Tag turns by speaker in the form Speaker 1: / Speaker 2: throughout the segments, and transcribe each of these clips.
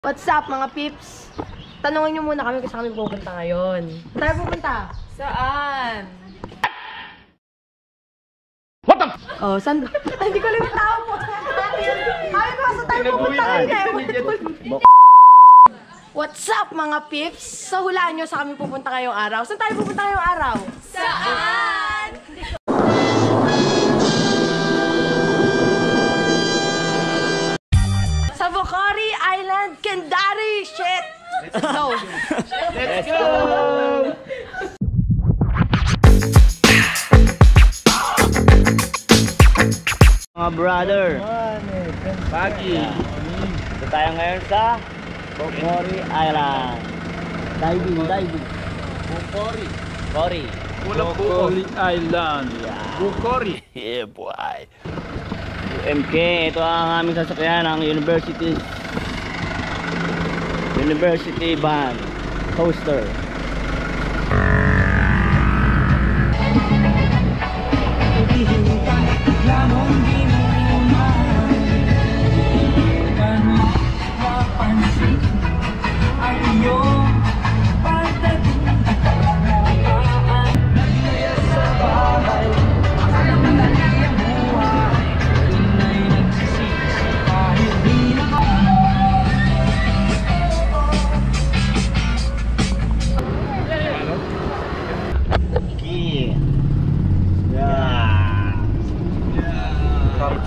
Speaker 1: What's up mga pips? Tanungin nyo muna kami kung saan kami pupunta ngayon. Saan tayo pupunta?
Speaker 2: Saan?
Speaker 1: What the? Oh, saan? Hindi ko alam yung tao po. Ay, ko saan tayo pupunta ngayon? What's up mga pips? So hulaan nyo saan kami pupunta ngayong araw. Saan tayo pupunta ngayong araw?
Speaker 2: Saan?
Speaker 1: Sa Bokhari Island, Kendari! Shit! Let's go!
Speaker 3: Let's go! Mga brother, Pagi. Ito tayo ngayon sa Bokhari Island. Diving. Bokhari
Speaker 4: Island. Bokhari.
Speaker 3: Yeah, boy. UMK, ito ang aming sasakyan, ang University van coaster.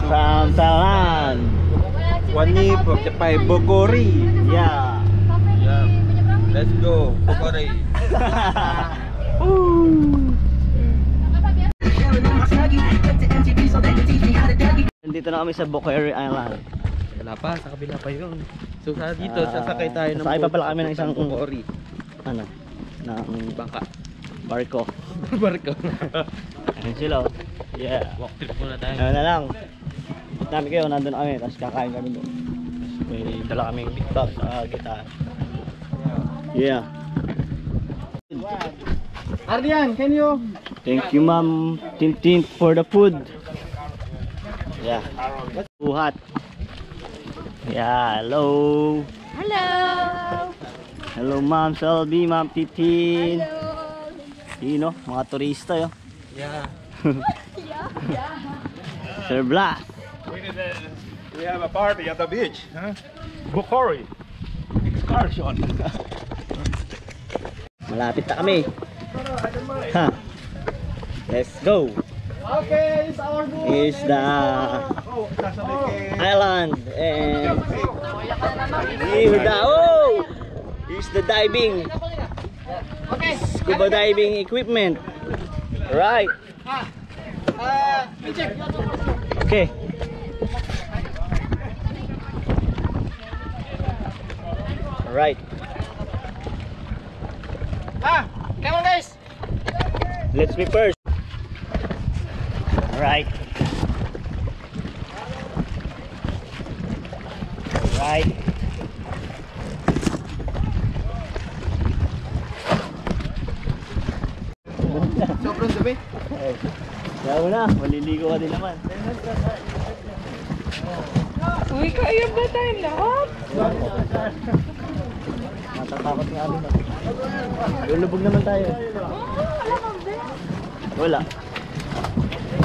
Speaker 3: Samsalan.
Speaker 4: Wani pagcapai Bokhari.
Speaker 3: Yeah.
Speaker 4: Let's go Bokhari.
Speaker 3: Nandito na kami sa Bokhari Island.
Speaker 4: Wala pa, sa kabila pa yun. So sa dito, sasakay tayo ng
Speaker 3: sasakay pa pala kami ng isang
Speaker 4: Bokhari.
Speaker 3: Ano? Ng
Speaker 4: Bangka.
Speaker 3: barko.
Speaker 4: Barko.
Speaker 3: Ayun sila. Yeah.
Speaker 4: Walk trip muna tayo.
Speaker 3: Ayun na lang. Hit namin kayo, nandun kami, tapos kakain kami doon. May dala kaming beatbox sa gitara. Yeah.
Speaker 4: Ardian, can you?
Speaker 3: Thank you ma'am Tintin for the food. Yeah. Buhat. Yeah, hello.
Speaker 1: Hello!
Speaker 3: Hello ma'am Selby, ma'am Titin. Sino? Mga turista yun.
Speaker 4: Yeah.
Speaker 3: Sir Blas.
Speaker 4: We have a party at the beach, huh? Bokhari. Excursion.
Speaker 3: Malapit na kami. Ha. Let's go.
Speaker 4: Okay, it's our boat.
Speaker 3: Is the island and here's the diving. Scuba diving equipment. Right. Okay. Right.
Speaker 4: Come on guys.
Speaker 3: Let's be first. Right. Right.
Speaker 4: Sobrang dumi.
Speaker 3: Kaya na, maliligo ka din naman.
Speaker 2: Uy, kaya ba tayong lahat?
Speaker 3: Matatakot nga kami. Lulubog naman tayo. Wala.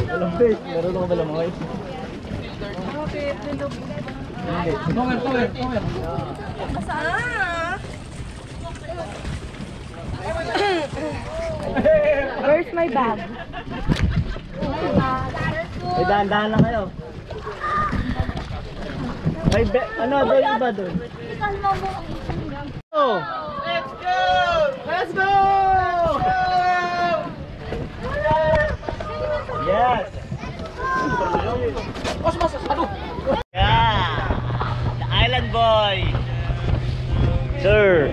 Speaker 3: Walang base. Meron ako ba lang mga guys?
Speaker 2: Bakit? Nilog. Where's my bag?
Speaker 3: Ay, dahan-dahan lang kayo. Ay, ano, doon iba doon? Oh!
Speaker 4: Let's go!
Speaker 3: Let's go! Yes! Yeah! The island boy! Sir!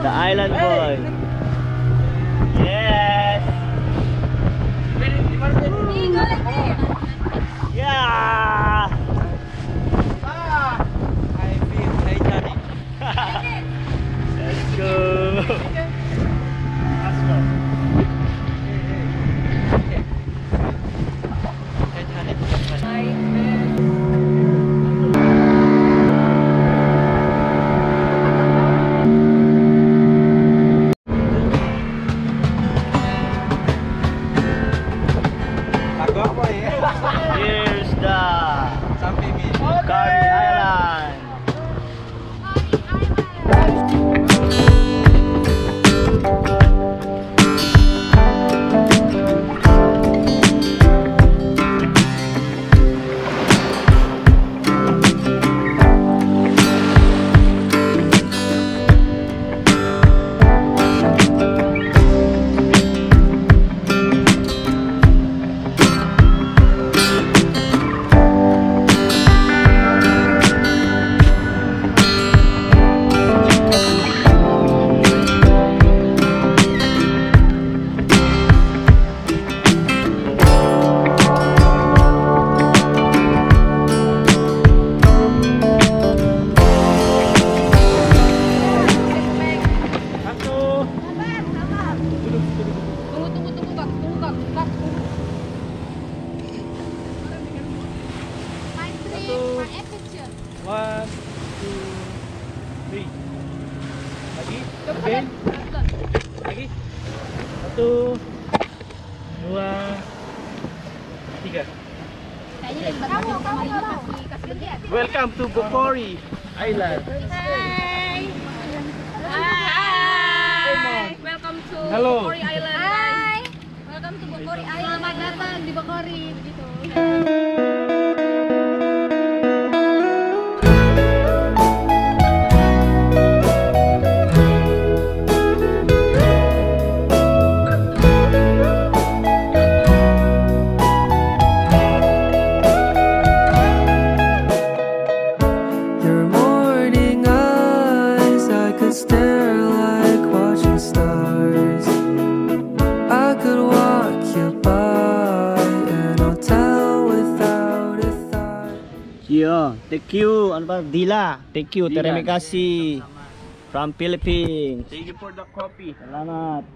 Speaker 3: The island boy! Yes! Yeah!
Speaker 4: I feel Titanic.
Speaker 3: Let's go!
Speaker 4: Titanic.
Speaker 2: 9, 10.
Speaker 3: Okay. Lagi. 1, 2, 3. Welcome to Bukori Island.
Speaker 2: Hi! Hi! Welcome to
Speaker 3: Hello.
Speaker 2: Bukori Island, guys. Welcome to Bukori Island. Selamat datang di Bukori. Gitu.
Speaker 5: Your morning eyes, I could stare like watching stars. I could walk you by and I'll tell without a thought.
Speaker 3: Yo, thank you. Ano ba? Dila. Thank you. Terima kasih. From Philippines.
Speaker 4: Thank you for the coffee.
Speaker 3: Salamat.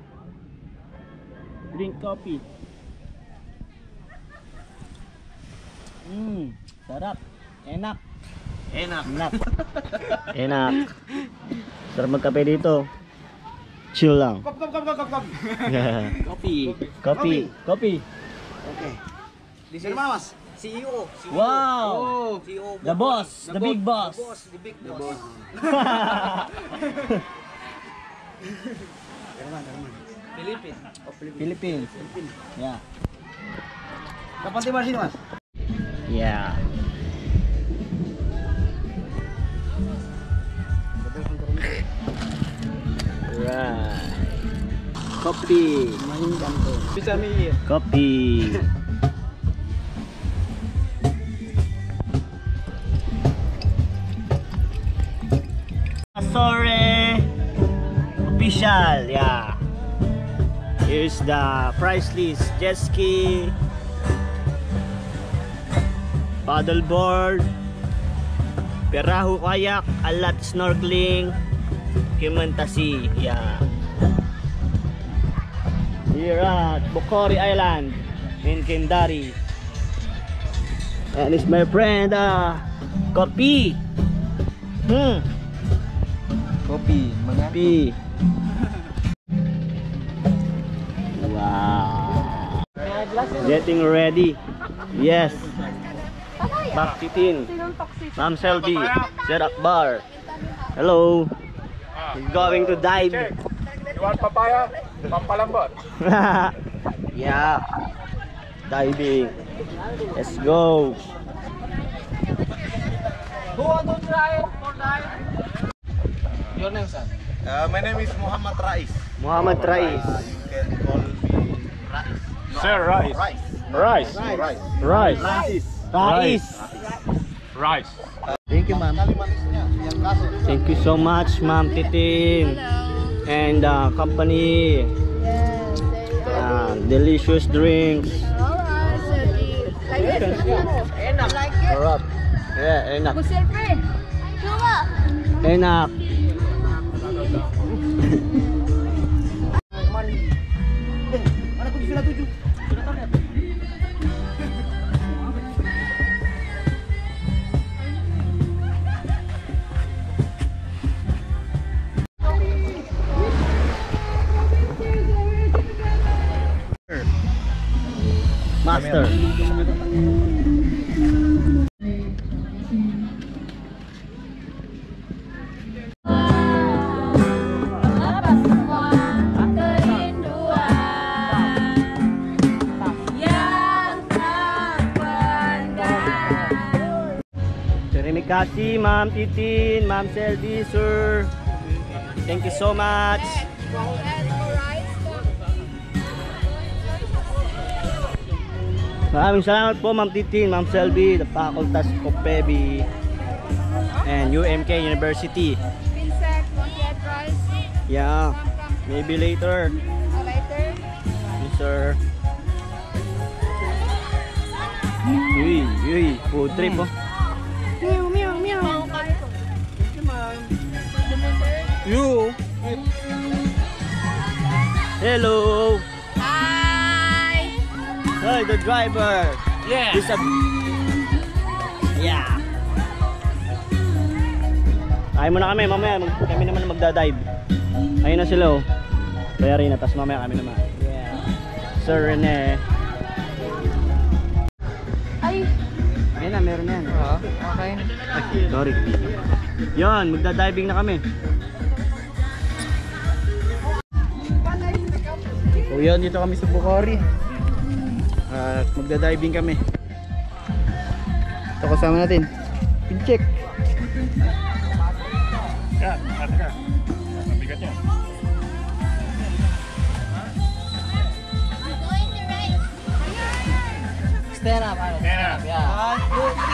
Speaker 3: Drink coffee. Sarap. Enak.
Speaker 4: Enak.
Speaker 3: Enak. Enak. Sarap magkape dito. Chill lang.
Speaker 4: Kom.
Speaker 3: Kopi. Kopi. Kopi.
Speaker 6: Di sini mas, CEO.
Speaker 3: Wow.
Speaker 6: CEO.
Speaker 3: The boss. The big boss.
Speaker 6: The big boss. Philippines.
Speaker 3: Philippines. Yeah.
Speaker 6: Kapan tiba sini mas?
Speaker 3: Yeah. Right. Kopi.
Speaker 6: Bisa nih.
Speaker 3: Kopi. Sorry. Official, yeah. Here's the price list. Jet ski, paddleboard, Perahu kayak, alat snorkeling, Kimantasi, yeah. Here at Bukori Island in Kendari. And it's my friend, Kopi.
Speaker 6: Kopi,
Speaker 3: Kopi. Wow. Getting ready. Yes. Baktitin. Ma'am Selby. Sir Akbar. Hello. We're going to dive.
Speaker 4: Check. You want papaya? Pampalambot.
Speaker 3: Yeah. Diving. Let's go.
Speaker 6: Who want to try for dive? Your name, sir?
Speaker 7: My name is Muhammad Rais.
Speaker 3: Muhammad Rais.
Speaker 7: You can call me Rais.
Speaker 4: Sir, rice.
Speaker 7: Rais.
Speaker 4: Rice.
Speaker 7: Rais.
Speaker 3: Rais. Rais.
Speaker 4: Rice.
Speaker 3: Thank you, ma'am.
Speaker 7: Kali manisnya yang kaso.
Speaker 3: Thank you so much, Ma'am Titin. And company. Delicious drinks. Sarap. Yeah, enak. Enak.
Speaker 6: Mana kunci villa 7? Sudah tahu lihat.
Speaker 3: Master. Terima kasih Ma'am Titin, Ma'am Selby, sir. Thank you so much. Maraming salamat po Ma'am Titin, Ma'am Selby, the facultas of PEBI and UMK University.
Speaker 2: Vincent, Montreal Price.
Speaker 3: Yeah, maybe later.
Speaker 2: Later.
Speaker 3: Yes, sir. Uy, food trip oh. You. Hello.
Speaker 2: Hi.
Speaker 3: Hey, the driver.
Speaker 6: Yeah.
Speaker 3: Yeah. Ayaw mo na kami, mamaya kami naman magdadive. Ayun na sila oh. Bayarin na, tapos mamaya kami naman. Yeah. Sir Rene.
Speaker 1: Ay,
Speaker 3: Ayun na, meron na yan.
Speaker 6: Okay.
Speaker 3: Sorry. Yun, magda-diving na kami. So yun, dito kami sa Bukhari. At magda-diving kami. Ito kasama natin. Pincheck.
Speaker 4: Yan, ate ka. Mabigat yan.
Speaker 6: Stand up. Ano?
Speaker 4: Stand up.
Speaker 6: Yeah.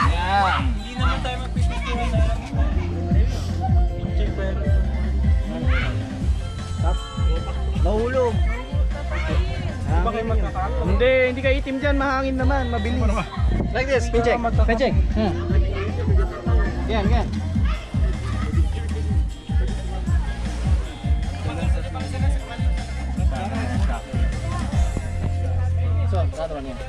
Speaker 6: Yeah. Hindi naman tayo magpipicture sa
Speaker 3: Nahulog. Hindi ka itim dyan, mahangin naman, mabilis.
Speaker 6: Like this, pincheck. Pincheck.
Speaker 3: Yan, yan.
Speaker 6: So, that one yan.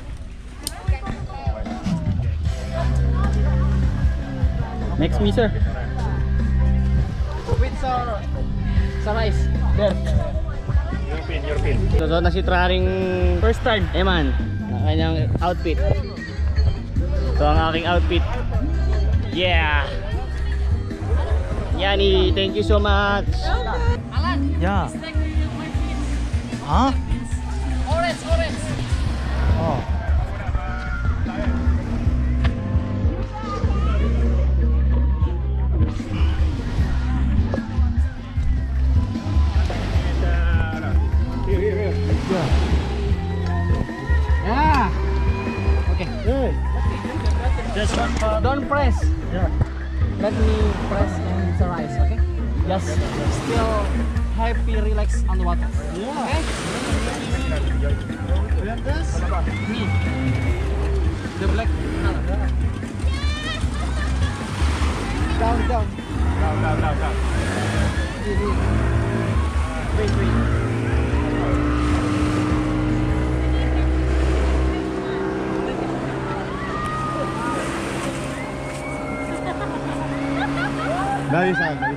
Speaker 3: Next me, sir.
Speaker 6: With sa rice. There.
Speaker 4: European.
Speaker 3: So na si Traring first time. Eman, ang kanyang outfit. So ang aking outfit. Yeah. Yani, thank you so much. Yeah. Huh?
Speaker 6: Orange.
Speaker 3: Oh.
Speaker 4: Here.
Speaker 6: Yeah. Okay.
Speaker 3: Good. Just one part.
Speaker 6: Don't press.
Speaker 3: Yeah.
Speaker 6: Let me press on the rice, okay? Just still happy, relax on the water.
Speaker 3: Yeah.
Speaker 6: Okay? Me. The black color. Down.
Speaker 4: Down.
Speaker 6: Wait.
Speaker 7: Dari sa akin.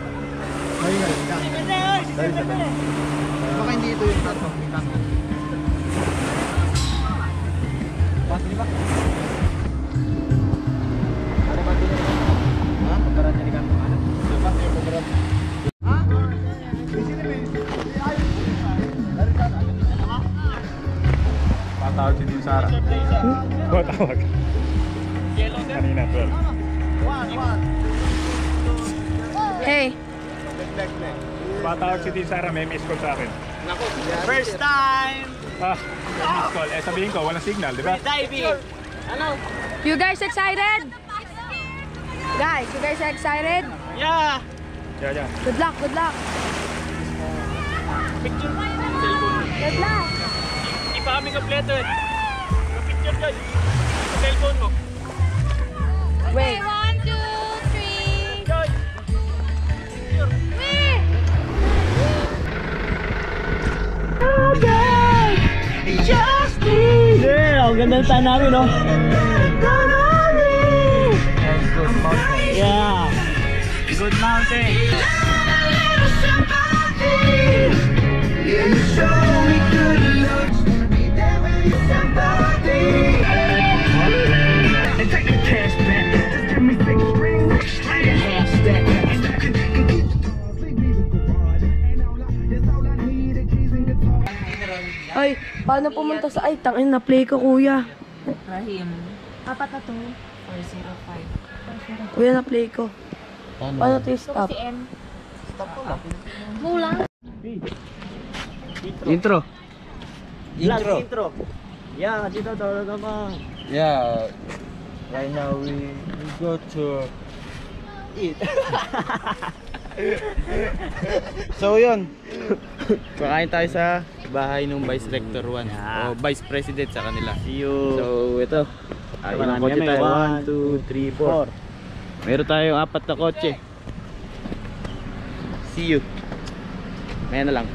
Speaker 7: Baka hindi ito yung tato.
Speaker 6: Pas di ba? Ada batu ni. Ha? Beratnya di kantong ada. Lepas yang berat. Hah? Di sini nih. Dari sana.
Speaker 4: Patawag si Din Sara. Patawag. Kanina, 12.
Speaker 1: hey.
Speaker 4: Patawag si Din Sara, may miss call sa akin.
Speaker 3: First time
Speaker 4: Miss call. Sabihin ko, walang signal, di ba?
Speaker 3: diving. Ano?
Speaker 1: You guys excited? Guys, you guys excited?
Speaker 3: Yeah.
Speaker 4: Yeah.
Speaker 1: Good luck.
Speaker 3: Picture. Cellphone.
Speaker 1: Good luck.
Speaker 3: Hindi pa kami kompleto eh. Yung picture dyan. Sa cellphone mo.
Speaker 1: Wait.
Speaker 2: 1, 2, 3.
Speaker 3: Joy. Yeah, ang ganda ng time namin, no? Yeah. Good mountain.
Speaker 1: Ay, paano pumunta sa... Ay, tangin na play ko, kuya.
Speaker 2: Rahim.
Speaker 1: Apat na to.
Speaker 2: 405.
Speaker 1: Kuya, na play ko. Paano to stop?
Speaker 2: M. Mula.
Speaker 3: Intro. Intro. Yeah, dito daw naman.
Speaker 7: Yeah. Right now we go to
Speaker 3: Eat. So yun. Kakain tayo sa bahay ng Vice Rector 1 o Vice President sa kanila. See you. So ito. Ilang kotse tayo? 1, 2, 3, 4. Meron tayong 4 na kotse. See you. Maya na lang.